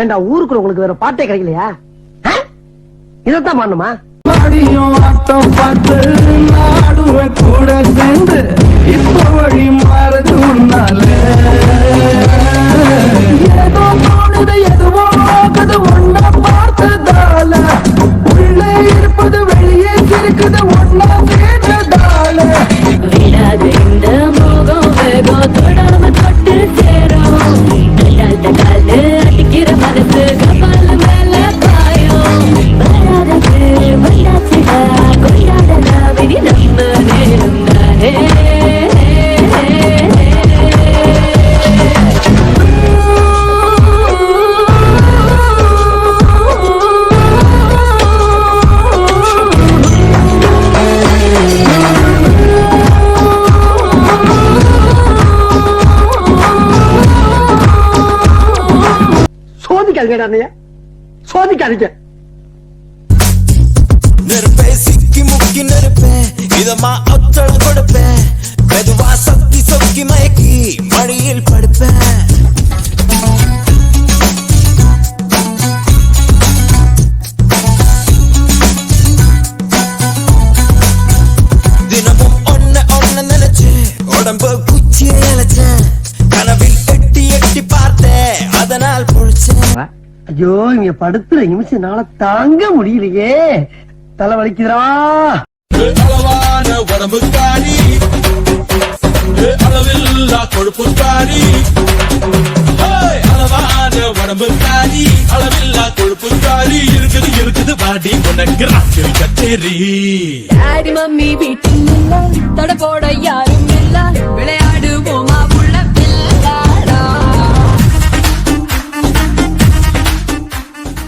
ஏண்டா ஊருக்குள்ள உங்களுக்கு வேற பாட்டே கிடைக்கலையா? இதத்தான் பண்ணுமா? ஆட்டம் பார்த்து நாடுவேன் கூட சேர்ந்து இப்ப வழி மாறது உன்னால ஏதோ தோணுது எதுவோ ஆகுது ஒன்னா பார்த்ததால உள்ளே இருப்பது வெளியே இருக்குது ஒன்னா சேர்ந்ததால விடாது இந்த மோகம் வேகம் தொடாம தொட்டு சேரும் காலு அடிக்கிற மனசு கபால மேல பாயும் வராதது வந்தாச்சுடா கொண்டாடலா விதி நம்ம நேரம் தானே சோதிக்காதீங்க. நெருப்பே சிக்கி முக்கி நெருப்பேன் இதமா ஒத்தடம் கொடுப்பேன் மெதுவா சக்தி சொக்கி மயக்கி மடியில் படுப்பேன் தினமும் ஒன்ன நினைச்சு உடம்பு குச்சியை இழைச்சேன் கனவில் எட்டி எட்டி பார்த்தேன் அதனால் பொழிச்சேன். ஐயோ இங்க படுத்துற நிமிஷம்னால தாங்க முடியலையே, தலை வலிக்குதுடா. அளவான உடம்புக்காரி அளவில்லா கொழுப்புக்காரி அளவான உடம்புக்காரி அளவில்லா கொழுப்புக்காரி இருக்குது இருக்குது பாடி உனக்கு ராத்திரி கச்சேரி டாடி மம்மி வீட்டில்